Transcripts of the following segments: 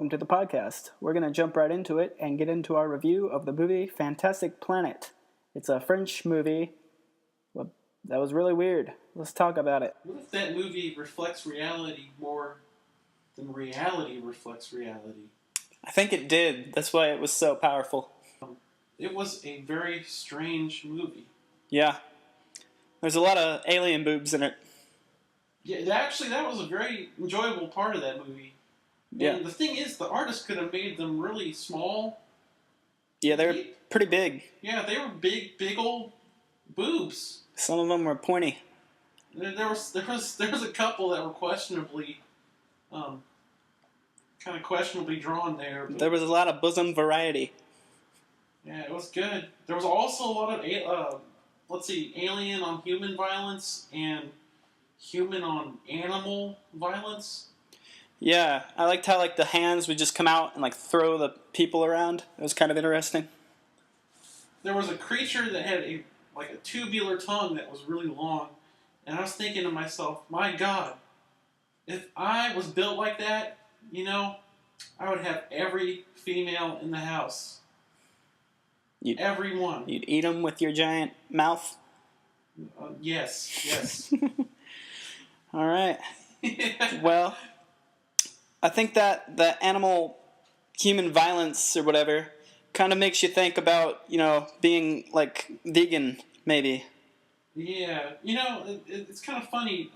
welcome to the podcast. We're going to jump right into it and get into our review of the movie Fantastic Planet. It's a French movie. Well, that was really weird. Let's talk about it. What if that movie reflects reality more than reality reflects reality? I think it did. That's why it was so powerful. It was a very strange movie. Yeah. There's a lot of alien boobs in it. Yeah, actually, that was a very enjoyable part of that movie. Yeah. And the thing is, the artist could have made them really small. Yeah, they were pretty big. Yeah, they were big old boobs. Some of them were pointy. There was a couple that were questionably, kind of questionably drawn there. There was a lot of bosom variety. Yeah, it was good. There was also a lot of, alien on human violence and human on animal violence. Yeah, I liked how the hands would just come out and throw the people around. It was kind of interesting. There was a creature that had a tubular tongue that was really long, and I was thinking to myself, my God, if I was built like that, I would have every female in the house. Every one. You'd eat them with your giant mouth? Yes. All right. Well, I think that the animal-human violence or whatever kind of makes you think about, being, vegan, maybe. Yeah. It's kind of funny.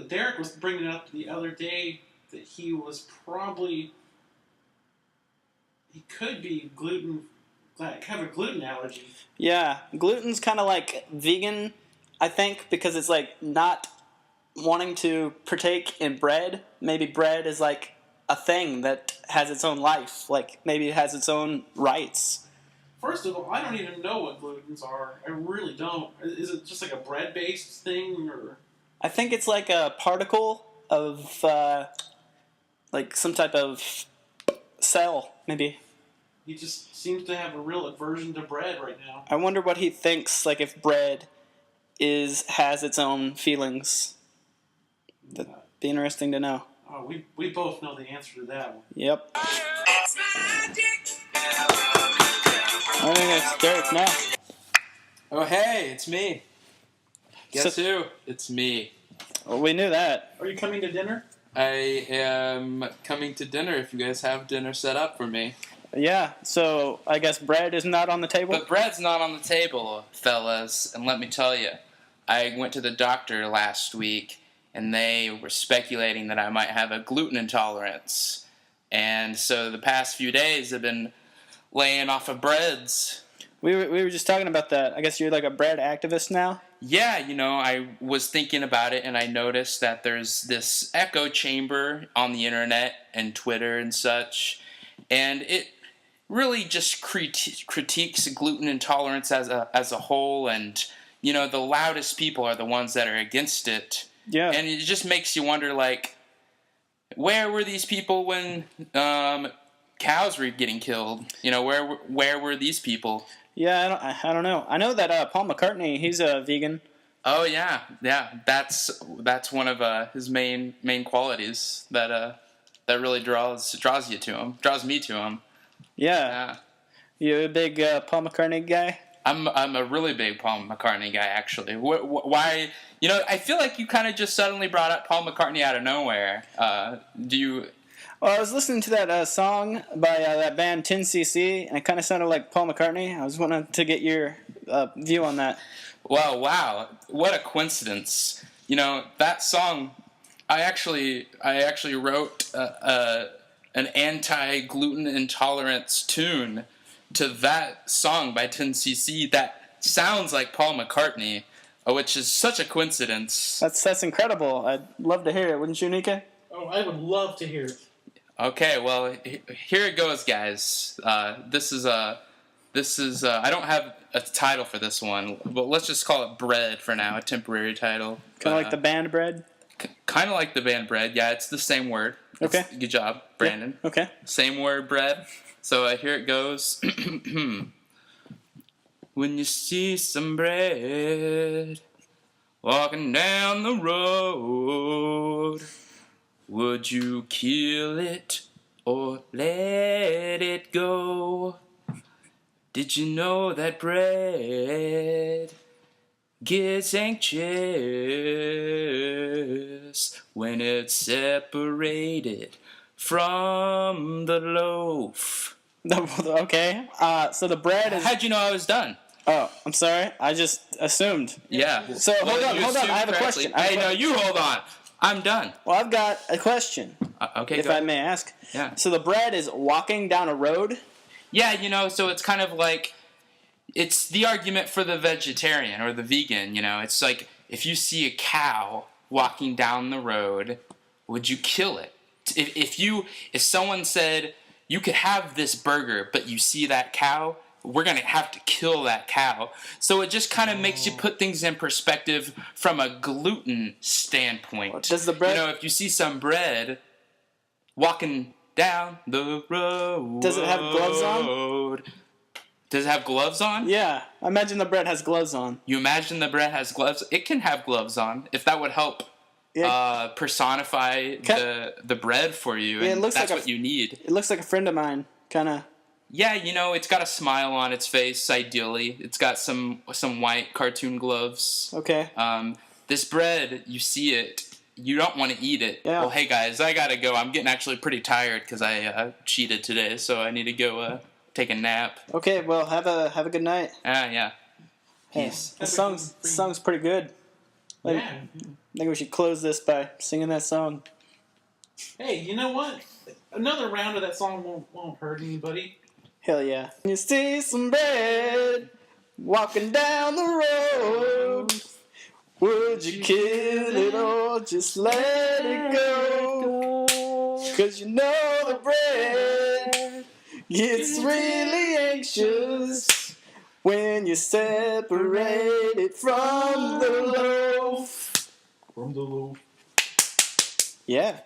Derek was bringing it up the other day that he could be have a gluten allergy. Yeah. Gluten's kind of like vegan, I think, because it's not wanting to partake in bread. Maybe bread is a thing that has its own life. Maybe it has its own rights. First of all, I don't even know what glutens are. I really don't. Is it just a bread-based thing, or? I think it's a particle of some type of cell, maybe. He just seems to have a real aversion to bread right now. I wonder what he thinks, if bread has its own feelings. That'd be interesting to know. Oh, we both know the answer to that one. Yep. I think it's Derek now. Oh, hey, it's me. Guess who? It's me. Well, we knew that. Are you coming to dinner? I am coming to dinner if you guys have dinner set up for me. Yeah, so I guess bread is not on the table? But bread's not on the table, fellas. And let me tell you, I went to the doctor last week, and they were speculating that I might have a gluten intolerance. And so the past few days I've been laying off of breads. We were just talking about that. I guess you're a bread activist now? Yeah, I was thinking about it, and I noticed that there's this echo chamber on the internet and Twitter and such, and it really just critiques gluten intolerance as a whole, and, the loudest people are the ones that are against it. Yeah. And it just makes you wonder, where were these people when cows were getting killed? Where were these people? Yeah, I don't know. I know that Paul McCartney, he's a vegan. Oh yeah. That's one of his main qualities that really draws me to him. Yeah. You a big Paul McCartney guy? I'm a really big Paul McCartney guy, actually. Why? I feel like you kind of just suddenly brought up Paul McCartney out of nowhere. Do you? Well, I was listening to that song by that band 10cc, and it kind of sounded like Paul McCartney. I was wanting to get your view on that. Well, wow, what a coincidence! That song. I actually wrote an anti-gluten intolerance tune to that song by 10cc that sounds like Paul McCartney, which is such a coincidence. That's incredible. I'd love to hear it, wouldn't you, Nika? Oh, I would love to hear it. Okay, well, here it goes, guys. This is I don't have a title for this one, but let's just call it Bread for now, a temporary title. Kind of like the band Bread? Kind of like the band Bread, yeah, it's the same word. Okay. Good job, Brandon. Yeah. Okay. Same word, bread. So here it goes. When you see some bread walking down the road, Would you kill it or let it go? Did you know that bread gets anxious when it's separated from the loaf? Okay. So the bread is. How'd you know I was done? Oh, I'm sorry. I just assumed. Yeah. So hold on. you I assumed have a correctly. question. Hey, no, you hold on. I'm done. Well, I've got a question, Okay, if go I ahead. may ask. Yeah. So the bread is walking down a road. Yeah, so it's kind of like, it's the argument for the vegetarian or the vegan, It's like, if you see a cow walking down the road, would you kill it? If someone said, you could have this burger, but you see that cow, we're going to have to kill that cow. So it just kind of makes you put things in perspective from a gluten standpoint. Does the bread... if you see some bread walking down the road... Does it have gloves on? Does it have gloves on? Yeah. I imagine the bread has gloves on. You imagine the bread has gloves? It can have gloves on, if that would help personify the bread for you, and that's what you need. It looks like a friend of mine, kind of. Yeah, it's got a smile on its face, ideally. It's got some white cartoon gloves. Okay. This bread, you see it, you don't want to eat it. Yeah. Well, hey guys, I gotta go. I'm getting actually pretty tired because I cheated today, so I need to go take a nap. Okay, well, have a good night. Yeah. Peace. This song's pretty good. Yeah. I think we should close this by singing that song. Hey, you know what? Another round of that song won't hurt anybody. Hell yeah. You see some bread walking down the road. Would you kill it or just let it go? 'Cause you know the bread gets really anxious when you separate it from the loaf. From the loaf. Yeah.